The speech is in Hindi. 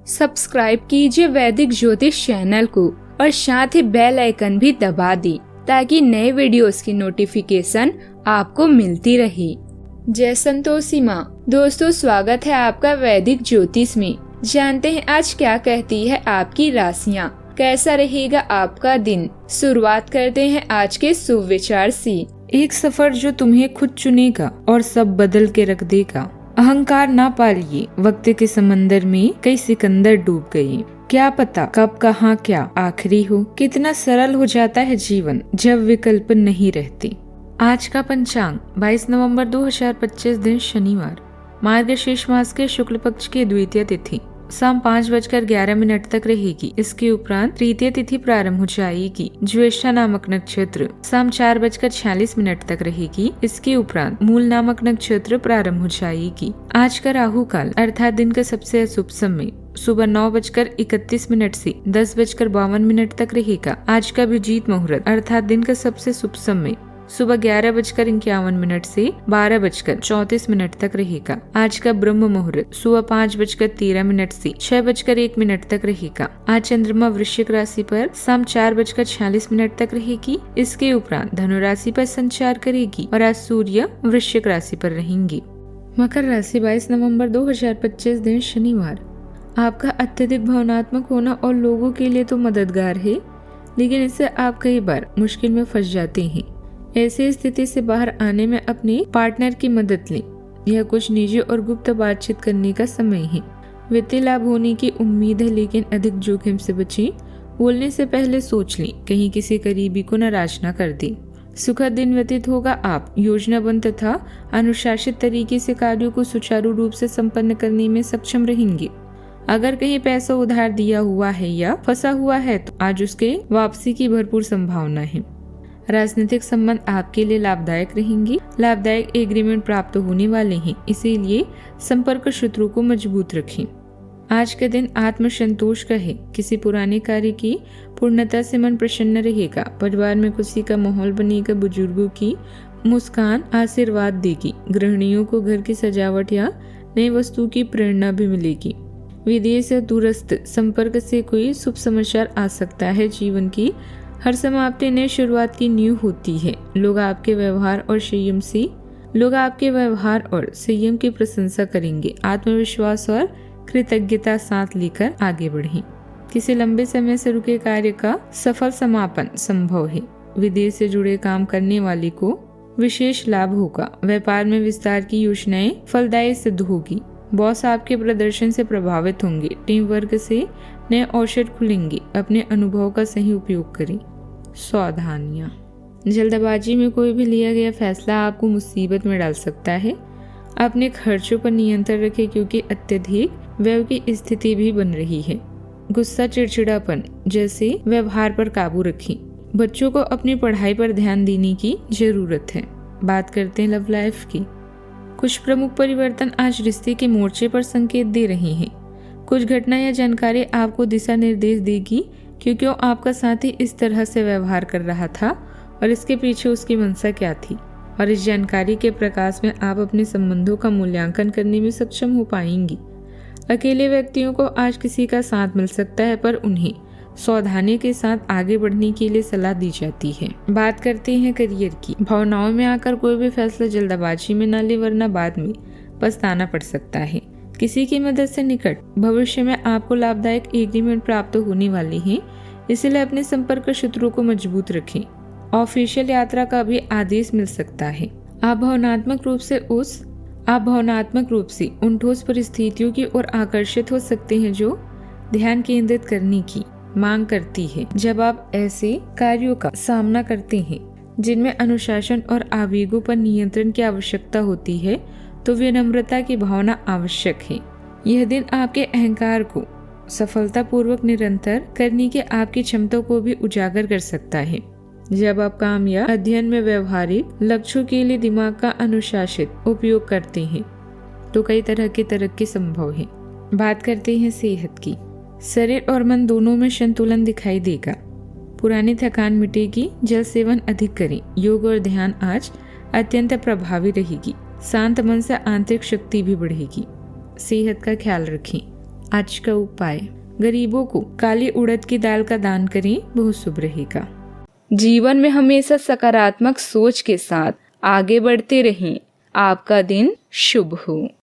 सब्सक्राइब कीजिए वैदिक ज्योतिष चैनल को और साथ ही बेल आइकन भी दबा दी ताकि नए वीडियोस की नोटिफिकेशन आपको मिलती रहे। जय संतोषी माँ। दोस्तों, स्वागत है आपका वैदिक ज्योतिष में। जानते हैं आज क्या कहती है आपकी राशियाँ, कैसा रहेगा आपका दिन। शुरुआत करते हैं आज के शुभ विचार से। एक सफर जो तुम्हें खुद चुनेगा और सब बदल के रख देगा। अहंकार ना पालिए, वक्त के समंदर में कई सिकंदर डूब गए। क्या पता कब कहाँ क्या आखिरी हो। कितना सरल हो जाता है जीवन जब विकल्प नहीं रहते। आज का पंचांग 22 नवंबर 2025 दिन शनिवार, मार्गशीर्ष मास के शुक्ल पक्ष की द्वितीय तिथि शाम 5:11 तक रहेगी। इसके उपरांत तृतीय तिथि प्रारंभ हो जाएगी। ज्येष्ठा नामक नक्षत्र शाम 4:46 तक रहेगी। इसके उपरांत मूल नामक नक्षत्र प्रारंभ हो जाएगी। आज का राहु काल अर्थात दिन का सबसे अशुभ समय सुबह 9:31 से 10:52 तक रहेगा। आज का अभिजीत मुहूर्त अर्थात दिन का सबसे शुभ समय सुबह 11:51 से 12:34 तक रहेगा। आज का ब्रह्म मुहूर्त सुबह 5:13 से 6:01 तक रहेगा। आज चंद्रमा वृश्चिक राशि पर शाम 4:46 तक रहेगी। इसके उपरांत धनु राशि पर संचार करेगी और आज सूर्य वृश्चिक राशि पर रहेंगी। मकर राशि 22 नवंबर 2025 दिन शनिवार। आपका अत्यधिक भावनात्मक होना और लोगों के लिए तो मददगार है, लेकिन इससे आप कई बार मुश्किल में फंस जाते हैं। ऐसी स्थिति से बाहर आने में अपने पार्टनर की मदद लें। यह कुछ निजी और गुप्त बातचीत करने का समय है। वित्तीय लाभ होने की उम्मीद है, लेकिन अधिक जोखिम से बचें। बोलने से पहले सोच लें, कहीं किसी करीबी को नाराज न कर दें। सुखद दिन व्यतीत होगा। आप योजनाबद्ध तथा अनुशासित तरीके से कार्यों को सुचारू रूप से संपन्न करने में सक्षम रहेंगे। अगर कहीं पैसा उधार दिया हुआ है या फंसा हुआ है तो आज उसके वापसी की भरपूर संभावना है। राजनीतिक संबंध आपके लिए लाभदायक रहेंगे। लाभदायक एग्रीमेंट प्राप्त होने वाले हैं, इसीलिए संपर्क सूत्रों को मजबूत रखें। आज का दिन आत्मसंतोष का है। किसी पुराने कार्य की पूर्णता से मन प्रसन्न रहेगा। परिवार में खुशी का माहौल बनेगा। बुजुर्गों की मुस्कान आशीर्वाद देगी। गृहिणियों को घर की सजावट या नई वस्तु की प्रेरणा भी मिलेगी। विदेश या दूरस्थ संपर्क से कोई शुभ समाचार आ सकता है। जीवन की हर समाप्ति नई शुरुआत की नींव होती है। लोग आपके व्यवहार और संयम की प्रशंसा करेंगे। आत्मविश्वास और कृतज्ञता साथ लेकर आगे बढ़ें। किसी लंबे समय से रुके कार्य का सफल समापन संभव है। विदेश से जुड़े काम करने वाले को विशेष लाभ होगा। व्यापार में विस्तार की योजनाएं फलदायी सिद्ध होगी। बॉस आपके प्रदर्शन से प्रभावित होंगे। टीम वर्क से नए अवसर खुलेंगे। अपने अनुभव का सही उपयोग करें। सावधानियां। जल्दबाजी में कोई भी लिया गया फैसला आपको मुसीबत में डाल सकता है। अपने खर्चों पर नियंत्रण रखें, क्योंकि अत्यधिक व्यय की स्थिति भी बन रही है। गुस्सा, चिड़चिड़ापन जैसे व्यवहार पर काबू रखें। बच्चों को अपनी पढ़ाई पर ध्यान देने की जरूरत है। बात करते हैं लव लाइफ की। कुछ प्रमुख परिवर्तन आज रिश्ते के मोर्चे पर संकेत दे रहे हैं। कुछ घटना या जानकारी आपको दिशा निर्देश देगी कि क्यों आपका साथी इस तरह से व्यवहार कर रहा था और इसके पीछे उसकी मंशा क्या थी। और इस जानकारी के प्रकाश में आप अपने संबंधों का मूल्यांकन करने में सक्षम हो पाएंगी। अकेले व्यक्तियों को आज किसी का साथ मिल सकता है, पर उन्हें सावधानी के साथ आगे बढ़ने के लिए सलाह दी जाती है। बात करते हैं करियर की। भावनाओं में आकर कोई भी फैसला जल्दबाजी में न ले, वरना बाद में पछताना पड़ सकता है। किसी की मदद से निकट भविष्य में आपको लाभदायक एग्रीमेंट प्राप्त होने वाली है, इसलिए अपने संपर्क सूत्रों को मजबूत रखें। ऑफिशियल यात्रा का भी आदेश मिल सकता है। आप भावनात्मक रूप से उन ठोस परिस्थितियों की ओर आकर्षित हो सकते हैं जो ध्यान केंद्रित करने की मांग करती है। जब आप ऐसे कार्यों का सामना करते हैं जिनमें अनुशासन और आवेगों पर नियंत्रण की आवश्यकता होती है, तो विनम्रता की भावना आवश्यक है। यह दिन आपके अहंकार को सफलतापूर्वक निरंतर करने की आपकी क्षमता को भी उजागर कर सकता है। जब आप काम या अध्ययन में व्यवहारिक लक्ष्यों के लिए दिमाग का अनुशासित उपयोग करते हैं, तो कई तरह की तरक्की संभव है। बात करते हैं सेहत की। शरीर और मन दोनों में संतुलन दिखाई देगा। पुरानी थकान मिटेगी। जल सेवन अधिक करें। योग और ध्यान आज अत्यंत प्रभावी रहेगी। शांत मन से आंतरिक शक्ति भी बढ़ेगी। सेहत का ख्याल रखें। आज का उपाय, गरीबों को काली उड़द की दाल का दान करें, बहुत शुभ रहेगा। जीवन में हमेशा सकारात्मक सोच के साथ आगे बढ़ते रहें। आपका दिन शुभ हो।